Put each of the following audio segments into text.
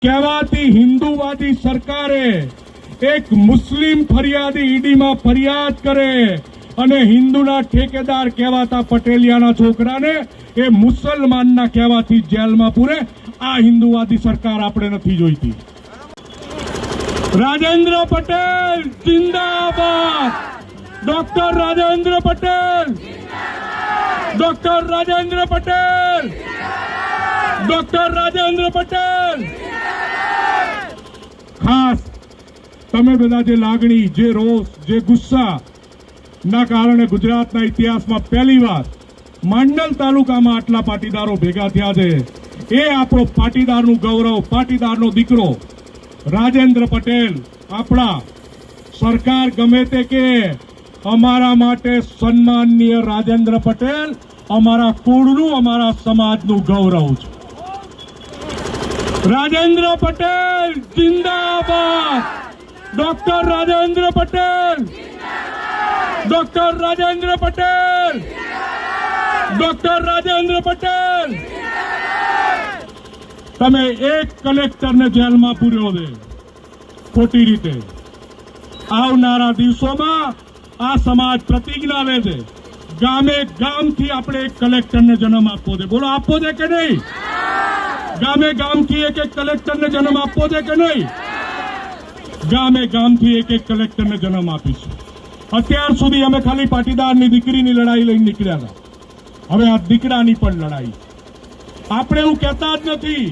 કહેવાતી હિન્દુવાદી સરકારે એક મુસ્લિમ ફરિયાદી ઈડીમાં ફરિયાદ કરે અને હિન્દુના ઠેકેદાર કહેવાતા પટેલિયાના છોકરાને એ મુસલમાનના કહેવાથી જેલમાં પૂરે। આ હિન્દુવાદી સરકાર આપણે નથી જોઈતી। રાજેન્દ્ર પટેલ जिंदाबाद। Doctor Rajendra Patel, doctor Rajendra Patel, doctor Rajendra Patel. खास તમે બધા જે લાગણી, જે રોષ, જે ગુસ્સા ના કારણે ગુજરાતના ઇતિહાસમાં પહેલીવાર માંડલ તાલુકામાં આટલા પાટીદારો ભેગા થયા છે, એ આપણો પાટીદારનું ગૌરવ, પાટીદારનો દીકરો રાજેન્દ્ર પટેલ। આપણા સરકાર ગમે તે કે અમારા માટે સન્માનનીય રાજેન્દ્ર પટેલ અમારા કુળનું, અમારા સમાજનું ગૌરવ છે। राजेंद्र पटेल जिंदाबाद। Doctor Rajendra Patel, doctor Rajendra Patel, doctor Rajendra Patel. तमे एक कलेक्टर ने जेल में पूर्यो दे खोटी रीते। आवनारा दिवसों आ समाज प्रतिज्ञा ले दे, गामे गाम थी अपने एक कलेक्टर ने जन्म आपो दे। बोलो आपो दे के नहीं? गामे गाम थी एक कलेक्टर ने जन्म आपो दे के नहीं? गामे गाम थी एक कलेक्टर ने जन्म आपीशुं। અત્યાર સુધી અમે ખાલી પાટીદારની દીકરીની લડાઈ લઈને નીકળ્યા હતા, હવે આ દીકરાની પણ લડાઈ। આપણે એવું કહેતા જ નથી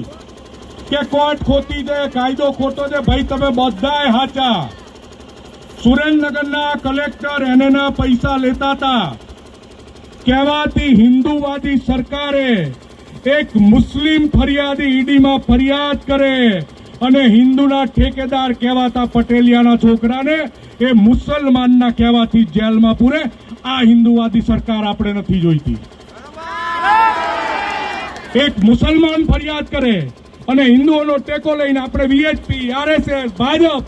કે કોર્ટ ખોટી છે, કાયદો ખોટો છે। ભાઈ તમે બધાય હાચા। સુરેન્દ્રનગરના કલેક્ટર એના પૈસા લેતા હતા। કહેવાતી હિન્દુવાદી સરકારે એક મુસ્લિમ ફરિયાદી ઈડીમાં ફરિયાદ કરે અને હિન્દુના ઠેકેદાર કહેવાતા પટેલિયાના છોકરાને એ મુસલમાનના કહેવાથી જેલમાં પૂરે। આ હિન્દુવાદી સરકાર આપણે નથી જોઈતી। એક મુસલમાન ફરિયાદ કરે અને હિન્દુઓનો ટેકો લઈને આપણે વીએચપી, આરએસએસ, ભાજપ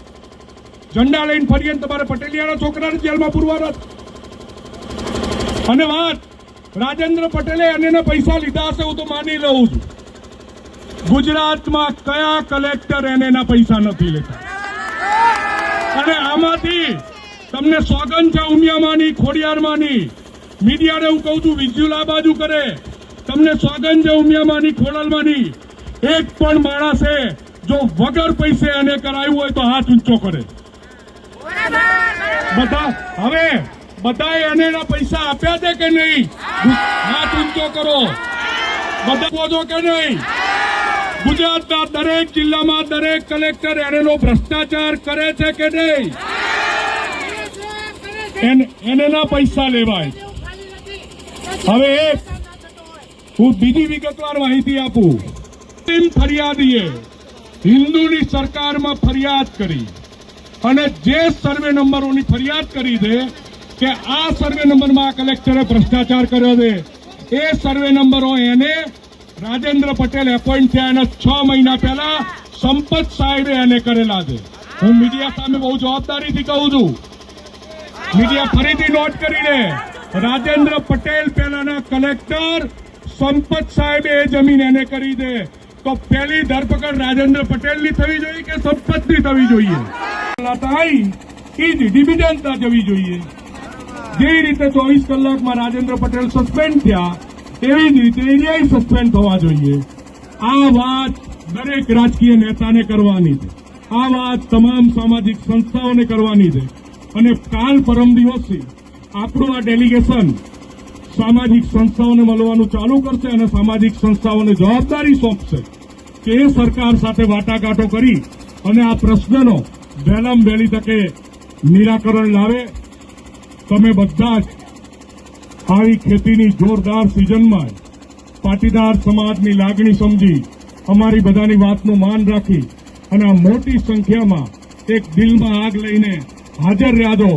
ઝંડા લઈને ફરીએ, તમારે પટેલિયાના છોકરાને જેલમાં પૂરવાના। અને વાત રાજેન્દ્ર પટેલે અનેના પૈસા લીધા હશે હું તો માની લઉં છું। ગુજરાતમાં કયા કલેક્ટર એના પૈસા નથી લેતા? અને આમાંથી તમને સોગંદ છે ઉમિયામાંની, ખોડિયારમાંની। મીડિયાને હું કહું છું વિઝ્યુઅલ આ બાજુ કરે, તમને સોગંદ છે ઉમિયામાંની, ખોડલમાંની। એક પણ માણસે જો વગર પૈસે એને કરાયું હોય તો હાથ ઊંચો કરે। બધા હવે બધાએ એના પૈસા આપ્યા છે કે નહીં? હાથ ઊંચો કરો। બધા બોજો કે નહીં? ગુજરાતના દરેક જિલ્લામાં દરેક કલેક્ટર એનો ભ્રષ્ટાચાર કરે છે કે નહીં? એના પૈસા લેવાય। હવે હું બીજી વિગતવાર માહિતી આપું। ફરિયાદીએ હિન્દુની સરકારમાં ફરિયાદ કરી અને જે સર્વે નંબરોની ફરિયાદ કરી દે કે આ સર્વે નંબરમાં આ કલેક્ટરે ભ્રષ્ટાચાર કર્યો છે, એ સર્વે નંબરો એને રાજેન્દ્ર પટેલ એપોઇન્ટ થયા એના 6 મહિના પહેલા સંપત સાહેબે એને કરેલા છે। હું મીડિયા સામે બહુ જવાબદારીથી કહું છું, મીડિયા ફરીથી નોટ કરી લે। રાજેન્દ્ર પટેલ પહેલાના કલેક્ટર સંપત સાહેબે એ જમીન એને કરી દે તો પહેલી ધરપકડ રાજેન્દ્ર પટેલની થવી જોઈએ કે સંપતની થવી જોઈએ? ડિવિડન્ડ જવી જોઈએ। જે રીતે 24 કલાકમાં રાજેન્દ્ર પટેલ સસ્પેન્ડ થયા એવી જ રીતે એરિયા સસ્પેન્ડ થવા જોઈએ। આ વાત દરેક રાજકીય નેતાને કરવાની છે, આ વાત તમામ સામાજિક સંસ્થાઓને કરવાની છે। અને કાલ પરમ દિવસથી આપણું આ ડેલિગેશન સામાજિક સંસ્થાઓને મળવાનું ચાલુ કરશે અને સામાજિક સંસ્થાઓને જવાબદારી સોંપશે કે એ સરકાર સાથે વાટાઘાટો કરી અને આ પ્રશ્નનો વહેલામાં વહેલી તકે નિરાકરણ લાવે। તમે બધા જ આવી ખેતીની જોરદાર સિઝનમાં પાટીદાર સમાજની લાગણી સમજી અમારી બધાની વાતનું માન રાખી અને આ મોટી સંખ્યામાં એક દિલમાં આગ લઈને હાજર રહ્યા છો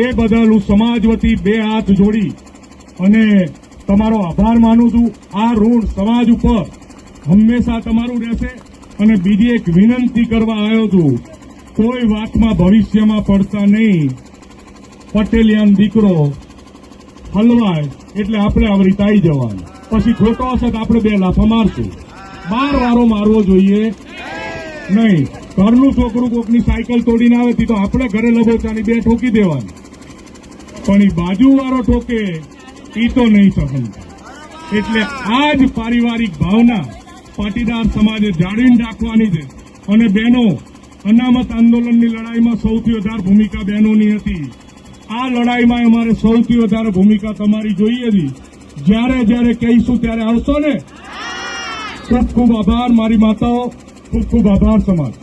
એ બદલ હું સમાજ વતી 2 હાથ જોડી અને તમારો આભાર માનું છું। આ ઋણ સમાજ ઉપર હંમેશા તમારું રહેશે। અને બીજી એક વિનંતી કરવા આવ્યો છું, કોઈ વાતમાં ભવિષ્યમાં પડતા નહીં। પટેલિયાન દીકરો હલવાય એટલે આપણે આવરીતાઈ જવાનું, પછી ખોટો હશે તો આપણે 2 લાફા મારશું। 12 વારો મારવો જોઈએ। નહીં. ઘરનું છોકરું કોકની સાયકલ તોડીને આવે તો આપણે ઘરે લબોચાની બે ઠોકી દેવાની, પણ એ બાજુવાળો ઠોકે એ તો નહીં સહન થાય. એટલે આ જ પારિવારિક ભાવના પાટીદાર સમાજે જાળવીને રાખવાની છે. અને બહેનો, અનામત આંદોલનની લડાઈમાં સૌથી વધારે ભૂમિકા બહેનોની હતી. આ લડાઈમાં અમારે સૌથી વધારે ભૂમિકા તમારી જોઈએ હતી. જ્યારે જ્યારે કહીશું ત્યારે આવશો ને. ખૂબ ખૂબ આભાર મારી માતાઓ, ખૂબ ખૂબ આભાર સમાજ.